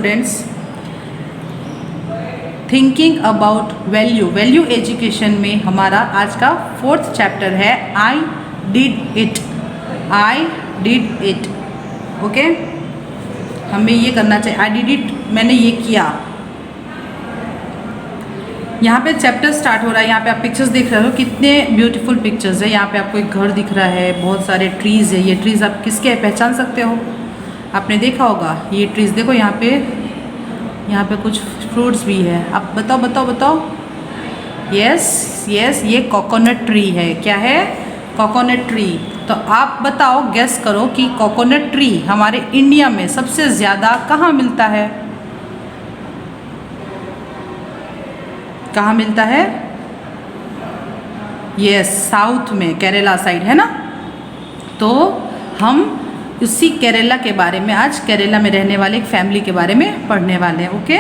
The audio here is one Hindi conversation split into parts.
Students, thinking about value, value education में हमारा आज का 4th चैप्टर है I did it. I did it, okay. हमें ये करना चाहिए, आई डिड इट, मैंने ये किया। यहाँ पे चैप्टर स्टार्ट हो रहा है। यहाँ पे आप पिक्चर्स देख रहे हो, कितने ब्यूटीफुल पिक्चर्स है। यहाँ पे आपको एक घर दिख रहा है, बहुत सारे ट्रीज़ है। ये ट्रीज़ आप किसके हैं पहचान सकते हो? आपने देखा होगा ये ट्रीज़। देखो यहाँ पे कुछ फ्रूट्स भी है। आप बताओ बताओ बताओ। यस यस, ये कोकोनट ट्री है। क्या है? Coconut tree. तो आप बताओ, गेस करो कि कोकोनट ट्री हमारे इंडिया में सबसे ज़्यादा कहाँ मिलता है? कहाँ मिलता है? यस, साउथ में, केरला साइड है ना। तो हम उसी केरला के बारे में आज, केरला में रहने वाले एक फैमिली के बारे में पढ़ने वाले हैं, ओके।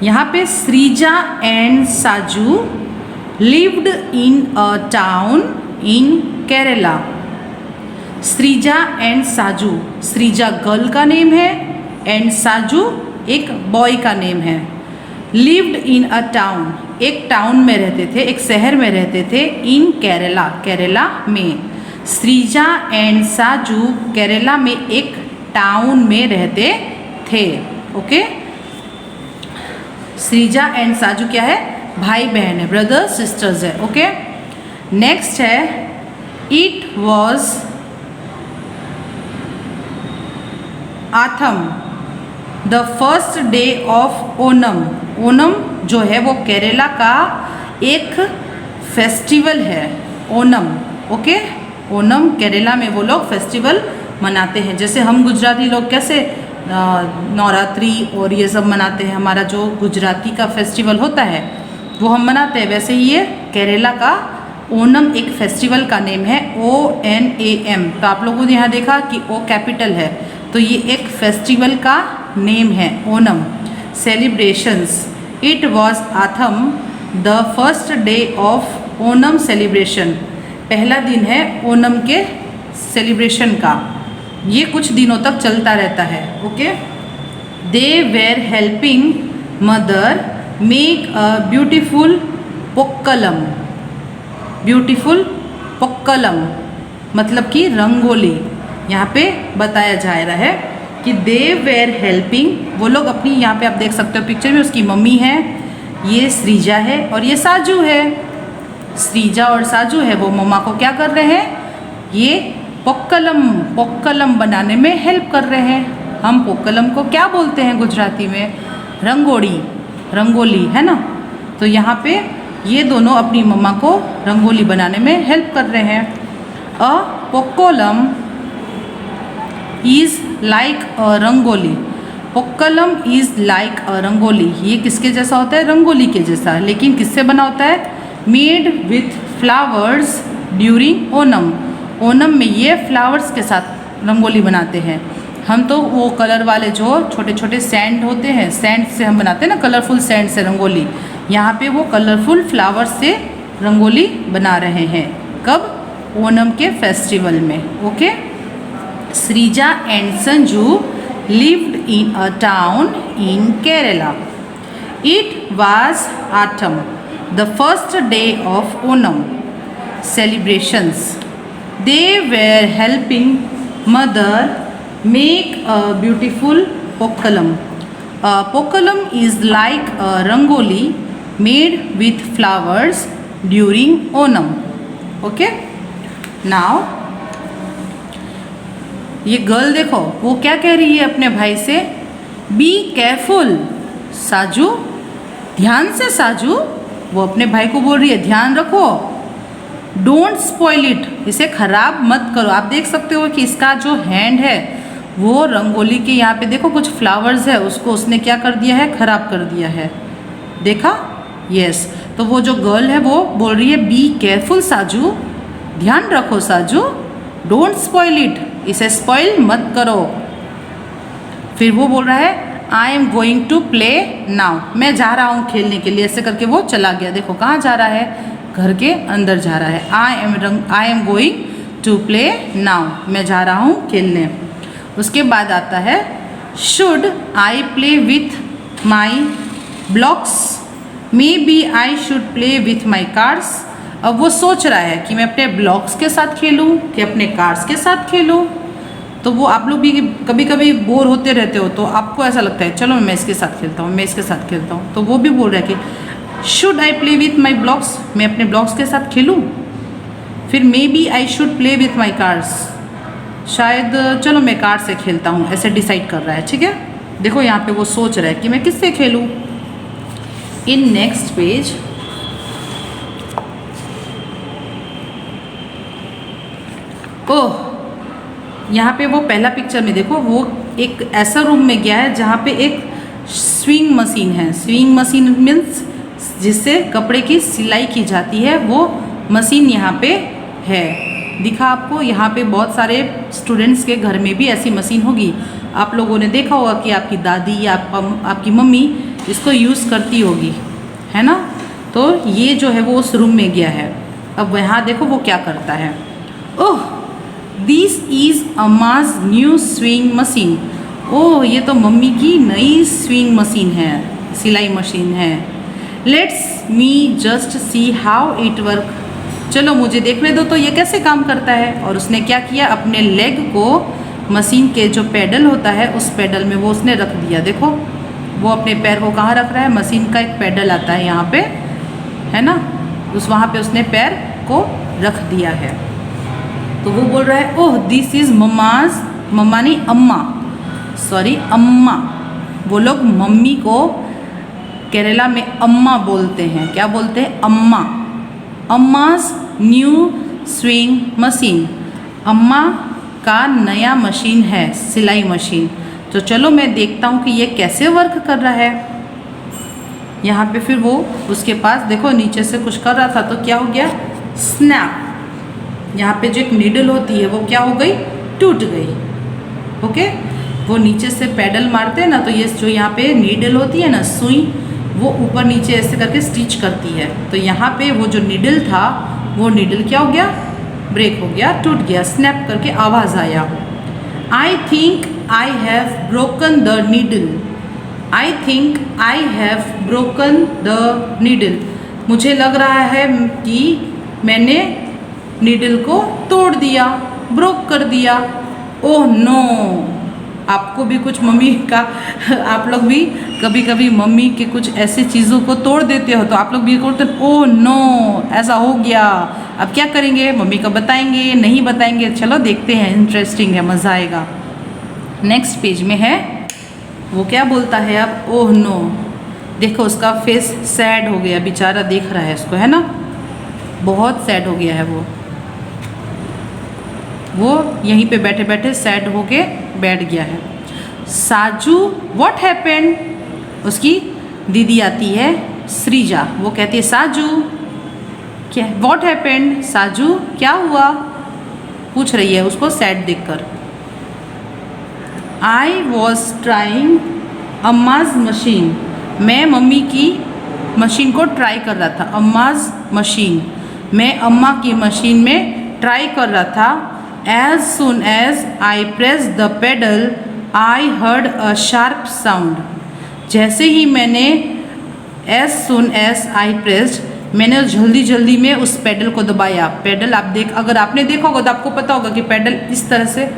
यहाँ पे Sreeja and Saju lived in a town in Kerala. Sreeja and Saju, Sreeja girl का नेम है एंड साजू एक बॉय का नेम है। लिव्ड इन अ टाउन, एक टाउन में रहते थे, एक शहर में रहते थे। इन केरला, केरला में। श्रीजा एंड साजू केरला में एक टाउन में रहते थे, ओके। श्रीजा एंड साजू क्या है? भाई बहन है, ब्रदर्स सिस्टर्स है, ओके। नेक्स्ट है, it was Atham the first day of Onam. Onam जो है वो केरला का एक फेस्टिवल है, ओनम, ओके। ओनम केरला में वो लोग फेस्टिवल मनाते हैं। जैसे हम गुजराती लोग कैसे नवरात्रि और ये सब मनाते हैं, हमारा जो गुजराती का फेस्टिवल होता है वो हम मनाते हैं, वैसे ही ये केरला का ओनम एक फेस्टिवल का नेम है, ONAM। तो आप लोगों ने यहाँ देखा कि O कैपिटल है, तो ये एक फेस्टिवल का नेम है, Onam. Celebrations, it was Atham the first day of Onam celebration. पहला दिन है ओनम के सेलिब्रेशन का। ये कुछ दिनों तक चलता रहता है, okay. They were helping mother make a beautiful pookalam. Beautiful pookalam मतलब कि रंगोली। यहाँ पे बताया जा रहा है कि दे वेर हेल्पिंग, वो लोग अपनी, यहाँ पे आप देख सकते हो पिक्चर में उसकी मम्मी है, ये श्रीजा है और ये साजू है। श्रीजा और साजू है, वो मम्मा को क्या कर रहे हैं? ये पोक्कलम बनाने में हेल्प कर रहे हैं। हम पोक्कलम को क्या बोलते हैं गुजराती में? रंगोली, है ना। तो यहाँ पे ये दोनों अपनी मम्मा को रंगोली बनाने में हेल्प कर रहे हैं। A pookalam is like a rangoli. Pookalam is like a rangoli, ये किसके जैसा होता है? रंगोली के जैसा। लेकिन किससे बना होता है? Made with flowers during Onam. Onam में ये फ्लावर्स के साथ रंगोली बनाते हैं। हम तो वो कलर वाले जो छोटे छोटे सैंड होते हैं, सैंड से हम बनाते हैं ना, कलरफुल सैंड से रंगोली। यहाँ पे वो कलरफुल फ्लावर्स से रंगोली बना रहे हैं। कब? ओनम के फेस्टिवल में, okay. Sreeja and Sanju lived in a town in Kerala. It was autumn, the first day of Onam celebrations. They were helping mother make a beautiful pokkalam. A pokkalam is like a rangoli made with flowers during Onam. Okay? Now ये गर्ल देखो, वो क्या कह रही है अपने भाई से? बी केयरफुल साजू, ध्यान से साजू। वो अपने भाई को बोल रही है ध्यान रखो, डोंट स्पॉइल इट, इसे खराब मत करो। आप देख सकते हो कि इसका जो हैंड है वो रंगोली के यहाँ पे देखो कुछ फ्लावर्स है, उसको उसने क्या कर दिया है? खराब कर दिया है। देखा? यस। तो वो जो गर्ल है वो बोल रही है बी केयरफुल साजू, ध्यान रखो साजू, डोंट स्पॉइल इट, इसे स्पॉइल मत करो। फिर वो बोल रहा है I am going to play now, मैं जा रहा हूँ खेलने के लिए। ऐसे करके वो चला गया। देखो कहाँ जा रहा है? घर के अंदर जा रहा है। I am going to play now, मैं जा रहा हूँ खेलने। उसके बाद आता है should I play with my blocks, maybe I should play with my cards. अब वो सोच रहा है कि मैं अपने ब्लॉक्स के साथ खेलूं कि अपने कार्ड्स के साथ खेलूं। तो वो आप लोग भी कभी कभी बोर होते रहते हो, तो आपको ऐसा लगता है चलो मैं इसके साथ खेलता हूँ, मैं इसके साथ खेलता हूँ। तो वो भी बोल रहा है कि should I play with my blocks, मैं अपने ब्लॉक्स के साथ खेलूँ। फिर maybe I should play with my cards, शायद चलो मैं कार्ड से खेलता हूँ, ऐसे डिसाइड कर रहा है। ठीक है, देखो यहाँ पे वो सोच रहा है कि मैं किससे खेलूँ। इन नेक्स्ट पेज ओह, यहाँ पे वो पहला पिक्चर में देखो, वो एक ऐसा रूम में गया है जहाँ पे एक स्विंग मशीन है। स्विंग मशीन मीन्स जिससे कपड़े की सिलाई की जाती है, वो मशीन यहाँ पे है। दिखा आपको, यहाँ पे बहुत सारे स्टूडेंट्स के घर में भी ऐसी मशीन होगी। आप लोगों ने देखा होगा कि आपकी दादी या आपकी मम्मी इसको यूज़ करती होगी, है ना। तो ये जो है वो उस रूम में गया है। अब यहाँ देखो वो क्या करता है। Oh, this is Amma's new sewing machine. Oh, ये तो मम्मी की नई स्विंग मशीन है, सिलाई मशीन है। Let's me just see how it work. चलो मुझे देखने दो तो ये कैसे काम करता है। और उसने क्या किया, अपने लेग को मशीन के जो पैडल होता है उस पैडल में वो उसने रख दिया। देखो वो अपने पैर को कहाँ रख रहा है, मशीन का एक पैडल आता है यहाँ पे, है ना, वहाँ पे उसने पैर को रख दिया है। तो वो बोल रहा है ओह दिस इज़ मम्माज, मम्मा नहीं अम्मा, सॉरी अम्मा। वो लोग मम्मी को केरला में अम्मा बोलते हैं। क्या बोलते हैं, अम्मा। अम्माज न्यू स्विंग मशीन, अम्मा का नया मशीन है, सिलाई मशीन। तो चलो मैं देखता हूँ कि ये कैसे वर्क कर रहा है। यहाँ पे फिर वो उसके पास देखो नीचे से कुछ कर रहा था तो क्या हो गया, स्नैप। यहाँ पे जो एक नीडल होती है वो क्या हो गई, टूट गई। ओके, वो नीचे से पैडल मारते हैं ना, तो ये जो यहाँ पे नीडल होती है ना, सुई, वो ऊपर नीचे ऐसे करके स्टिच करती है। तो यहाँ पे वो जो नीडल था, वो नीडल क्या हो गया, ब्रेक हो गया, टूट गया, स्नैप करके आवाज़ आया। I think I have broken the needle, I think I have broken the needle. मुझे लग रहा है कि मैंने नीडल को तोड़ दिया, ब्रोक कर दिया। ओह नो, आपको भी कुछ मम्मी का, आप लोग भी कभी कभी मम्मी के कुछ ऐसे चीज़ों को तोड़ देते हो, तो आप लोग भी बोलते हैं ओह नो ऐसा हो गया, अब क्या करेंगे, मम्मी को बताएंगे नहीं बताएंगे। चलो देखते हैं, इंटरेस्टिंग है, मज़ा आएगा। नेक्स्ट पेज में है, वो क्या बोलता है अब, ओह नो। देखो उसका फेस सैड हो गया, बेचारा देख रहा है उसको, है ना, बहुत सैड हो गया है वो यहीं पे बैठे बैठे सैड होके बैठ गया है। साजू व्हाट हैपेंड, उसकी दीदी आती है श्रीजा, वो कहती है साजू क्या, व्हाट हैपेंड, साजू क्या हुआ, पूछ रही है उसको सैड देखकर। I was trying Amma's machine, मैं मम्मी की मशीन को ट्राई कर रहा था। अम्माज मशीन, मैं अम्मा की मशीन में ट्राई कर रहा था। As soon as I pressed the pedal, I heard a sharp sound. जैसे ही मैंने as soon as I pressed, मैंने जल्दी जल्दी में उस पैडल को दबाया। पैडल आप अगर आपने देखा होगा तो आपको पता होगा कि पैडल इस तरह से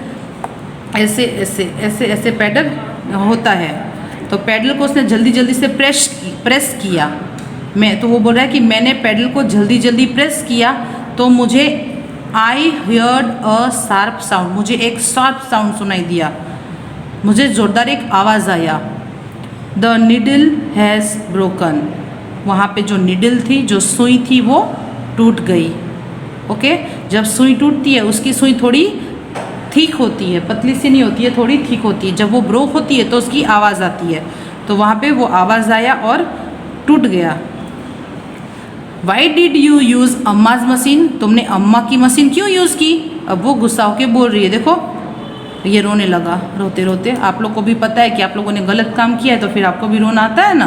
ऐसे ऐसे ऐसे ऐसे पैडल होता है। तो पैडल को उसने जल्दी जल्दी से प्रेस किया। तो वो बोल रहा है कि मैंने पैडल को जल्दी जल्दी प्रेस किया तो मुझे आई हियर्ड अ शार्प साउंड, मुझे एक शार्प साउंड सुनाई दिया, मुझे ज़ोरदार एक आवाज़ आया। द नीडल हैज़ ब्रोकन, वहाँ पे जो नीडल थी, जो सुई थी, वो टूट गई। ओके, जब सुई टूटती है उसकी सुई थोड़ी थिक होती है, पतली सी नहीं होती है, थोड़ी थिक होती है। जब वो ब्रोक होती है तो उसकी आवाज़ आती है, तो वहाँ पे वो आवाज़ आया और टूट गया। Why did you use Amma's machine, तुमने अम्मा की मशीन क्यों यूज़ की। अब वो गुस्सा होके बोल रही है, देखो ये रोने लगा रोते रोते। आप लोग को भी पता है कि आप लोगों ने गलत काम किया है, तो फिर आपको भी रोना आता है ना,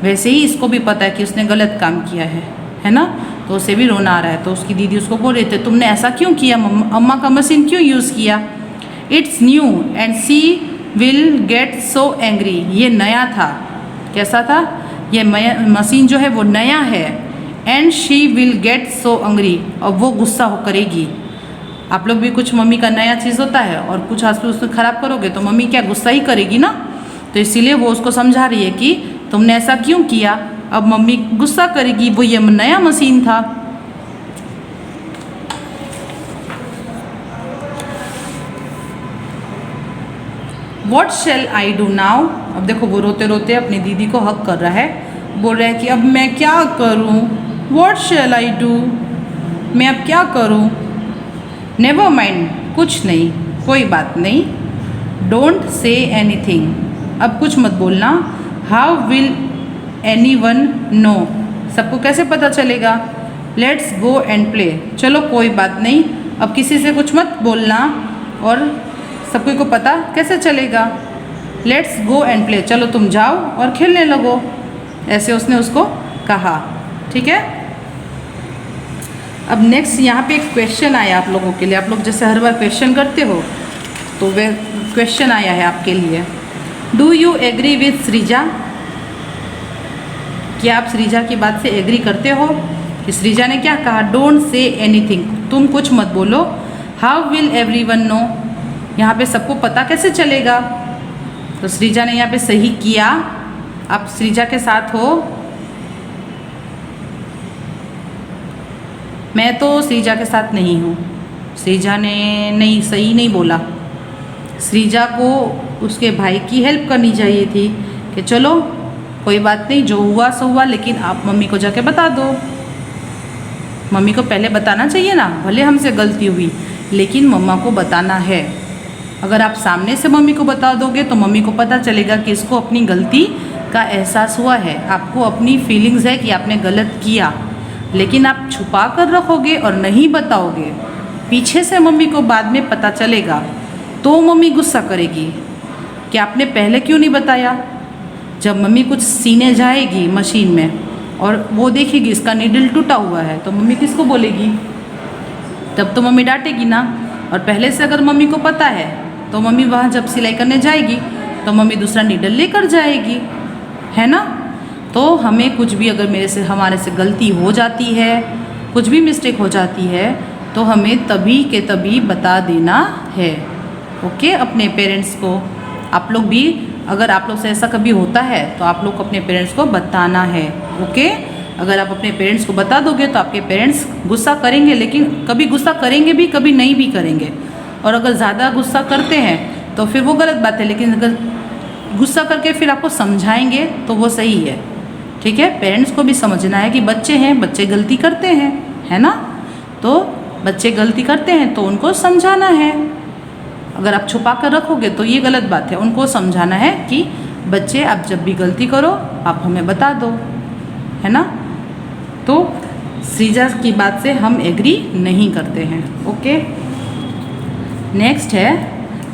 वैसे ही इसको भी पता है कि उसने गलत काम किया है ना, तो उसे भी रोना आ रहा है। तो उसकी दीदी उसको बोल रहे थे तुमने ऐसा क्यों किया, अम्मा का मशीन क्यों यूज़ किया। It's new and she will get so angry, ये नया था, कैसा था, ये मशीन जो है वो नया है। And she will get so angry, अब वो गुस्सा हो करेगी। आप लोग भी कुछ मम्मी का नया चीज़ होता है और कुछ आज उसको ख़राब करोगे तो मम्मी क्या गुस्सा ही करेगी ना। तो इसीलिए वो उसको समझा रही है कि तुमने ऐसा क्यों किया, अब मम्मी गुस्सा करेगी, वो ये नया मशीन था। What shall I do now, अब देखो वो रोते रोते अपनी दीदी को हक कर रहा है, बोल रहा है कि अब मैं क्या करूँ। वॉट शेल आई डू, मैं अब क्या करूँ। नेवर माइंड, कुछ नहीं, कोई बात नहीं। डोंट से एनीथिंग, अब कुछ मत बोलना। How will anyone know, सबको कैसे पता चलेगा। लेट्स गो एंड प्ले, चलो कोई बात नहीं, अब किसी से कुछ मत बोलना और सबको को पता कैसे चलेगा। लेट्स गो एंड प्ले, चलो तुम जाओ और खेलने लगो, ऐसे उसने उसको कहा। ठीक है, अब नेक्स्ट यहाँ पे एक क्वेश्चन आया आप लोगों के लिए। आप लोग जैसे हर बार क्वेश्चन करते हो तो वे क्वेश्चन आया है आपके लिए। डू यू एग्री विथ सृजा, क्या आप सृजा की बात से एग्री करते हो कि सृजा ने क्या कहा, डोंट से एनीथिंग, तुम कुछ मत बोलो। हाउ विल एवरीवन नो, यहाँ पे सबको पता कैसे चलेगा। तो सृजा ने यहाँ पे सही किया, आप सृजा के साथ हो। मैं तो सृजा के साथ नहीं हूँ, सृजा ने नहीं सही नहीं बोला। सृजा को उसके भाई की हेल्प करनी चाहिए थी कि चलो कोई बात नहीं, जो हुआ सो हुआ, लेकिन आप मम्मी को जाके बता दो। मम्मी को पहले बताना चाहिए ना, भले हमसे गलती हुई लेकिन मम्मा को बताना है। अगर आप सामने से मम्मी को बता दोगे तो मम्मी को पता चलेगा कि इसको अपनी गलती का एहसास हुआ है, आपको अपनी फीलिंग्स है कि आपने गलत किया। लेकिन आप छुपा कर रखोगे और नहीं बताओगे, पीछे से मम्मी को बाद में पता चलेगा तो मम्मी गुस्सा करेगी कि आपने पहले क्यों नहीं बताया। जब मम्मी कुछ सीने जाएगी मशीन में और वो देखेगी इसका नीडल टूटा हुआ है तो मम्मी किसको बोलेगी, तब तो मम्मी डांटेगी ना। और पहले से अगर मम्मी को पता है तो मम्मी वहाँ जब सिलाई करने जाएगी तो मम्मी दूसरा नीडल लेकर जाएगी, है ना। तो हमें कुछ भी अगर हमारे से गलती हो जाती है, कुछ भी मिस्टेक हो जाती है तो हमें तभी के तभी बता देना है। ओके, अपने पेरेंट्स को। आप लोग भी अगर आप लोग से ऐसा कभी होता है तो आप लोग को अपने पेरेंट्स को बताना है। ओके, अगर आप अपने पेरेंट्स को बता दोगे तो आपके पेरेंट्स गुस्सा करेंगे, लेकिन कभी गुस्सा करेंगे भी, कभी नहीं भी करेंगे। और अगर ज़्यादा गुस्सा करते हैं तो फिर वो गलत बात है, लेकिन अगर गुस्सा करके फिर आपको समझाएंगे तो वो सही है। ठीक है, पेरेंट्स को भी समझना है कि बच्चे हैं, बच्चे गलती करते हैं, है ना। तो बच्चे गलती करते हैं तो उनको समझाना है। अगर आप छुपा कर रखोगे तो ये गलत बात है, उनको समझाना है कि बच्चे आप जब भी गलती करो आप हमें बता दो, है ना। तो सृजा की बात से हम एग्री नहीं करते हैं। ओके, नेक्स्ट है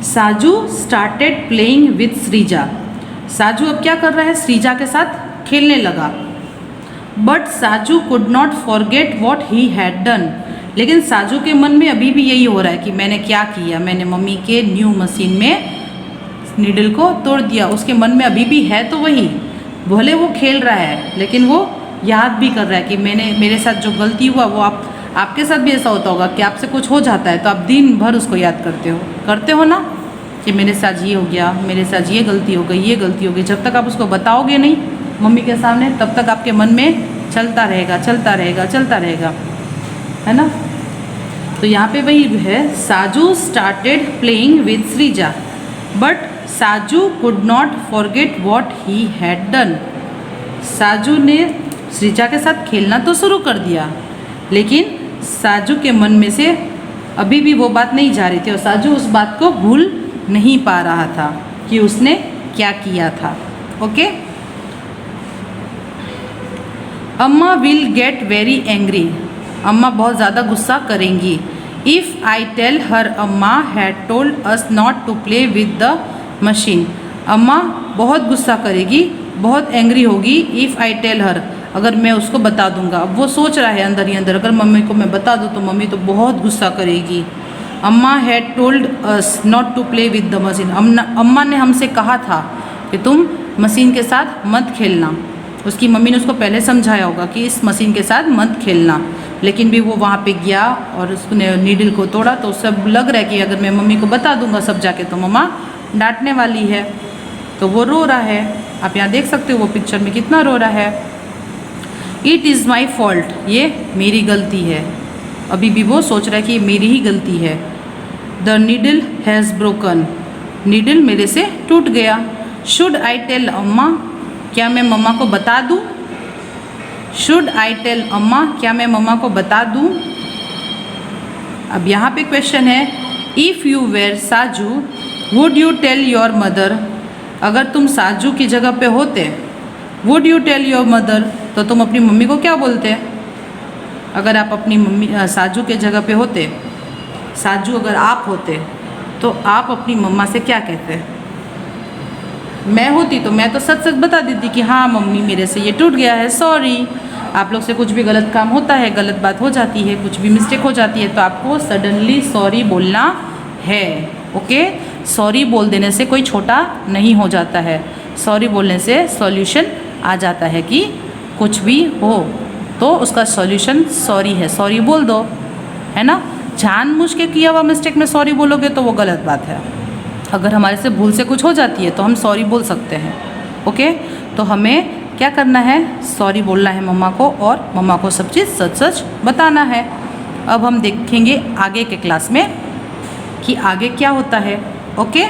साजू स्टार्टेड प्लेइंग विथ सृजा। साजू अब क्या कर रहा है, सृजा के साथ खेलने लगा। But Saju could not forget what he had done, लेकिन साजू के मन में अभी भी यही हो रहा है कि मैंने क्या किया, मैंने मम्मी के न्यू मशीन में नीडल को तोड़ दिया। उसके मन में अभी भी है तो वही, भले वो खेल रहा है लेकिन वो याद भी कर रहा है कि मेरे साथ जो गलती हुआ वो आपके साथ भी ऐसा होता होगा कि आपसे कुछ हो जाता है तो आप दिन भर उसको याद करते हो ना, कि मेरे साथ ये हो गया, मेरे साथ ये गलती हो गई, ये गलती हो गई। जब तक आप उसको बताओगे नहीं मम्मी के सामने तब तक आपके मन में चलता रहेगा, है ना। तो यहाँ पे वही है, Saju started playing with Srija but Saju could not forget what he had done. Saju ने सृजा के साथ खेलना तो शुरू कर दिया, लेकिन साजू के मन में से अभी भी वो बात नहीं जा रही थी और साजू उस बात को भूल नहीं पा रहा था कि उसने क्या किया था। ओके, अम्मा विल गेट वेरी एंग्री, अम्मा बहुत ज़्यादा गुस्सा करेंगी। If I tell her Amma had told us not to play with the machine, अम्मा बहुत गुस्सा करेगी, बहुत एंग्री होगी। इफ़ आई टेल हर, अगर मैं उसको बता दूंगा। अब वो सोच रहा है अंदर ही अंदर, अगर मम्मी को मैं बता दूँ तो मम्मी तो बहुत गुस्सा करेगी। Amma had told us not to play with the machine. अम्मा ने हमसे कहा था कि तुम मशीन के साथ मत खेलना। उसकी मम्मी ने उसको पहले समझाया होगा कि इस मशीन के साथ मत खेलना, लेकिन भी वो वहाँ पे गया और उसने नीडल को तोड़ा। तो सब लग रहा है कि अगर मैं मम्मी को बता दूंगा सब जाके तो मम्मा डांटने वाली है, तो वो रो रहा है। आप यहाँ देख सकते हो वो पिक्चर में कितना रो रहा है। इट इज़ माई फॉल्ट, ये मेरी गलती है। अभी भी वो सोच रहा है कि ये मेरी ही गलती है। The needle has broken, needle मेरे से टूट गया। शुड आई टेल अम्मा, क्या मैं मम्मा को बता दूँ? शुड आई टेल अम्मा, क्या मैं मम्मा को बता दूँ? अब यहाँ पे क्वेश्चन है, if you were Saju would you tell your mother, अगर तुम साजू की जगह पे होते, would you tell your mother, तो तुम अपनी मम्मी को क्या बोलते? अगर आप अपनी मम्मी साजू के जगह पे होते, साजू अगर आप होते तो आप अपनी मम्मा से क्या कहते? मैं होती तो मैं तो सच सच बता देती कि हाँ मम्मी मेरे से ये टूट गया है, सॉरी। आप लोग से कुछ भी गलत काम होता है, गलत बात हो जाती है, कुछ भी मिस्टेक हो जाती है, तो आपको सडनली सॉरी बोलना है। ओके, सॉरी बोल देने से कोई छोटा नहीं हो जाता है। सॉरी बोलने से सॉल्यूशन आ जाता है कि कुछ भी हो तो उसका सॉल्यूशन सॉरी है, सॉरी बोल दो, है ना। जानबूझ के किया हुआ मिस्टेक में सॉरी बोलोगे तो वो गलत बात है। अगर हमारे से भूल से कुछ हो जाती है तो हम सॉरी बोल सकते हैं। ओके, तो हमें क्या करना है? सॉरी बोलना है मम्मा को और मम्मा को सब चीज़ सच सच बताना है। अब हम देखेंगे आगे के क्लास में कि आगे क्या होता है। ओके।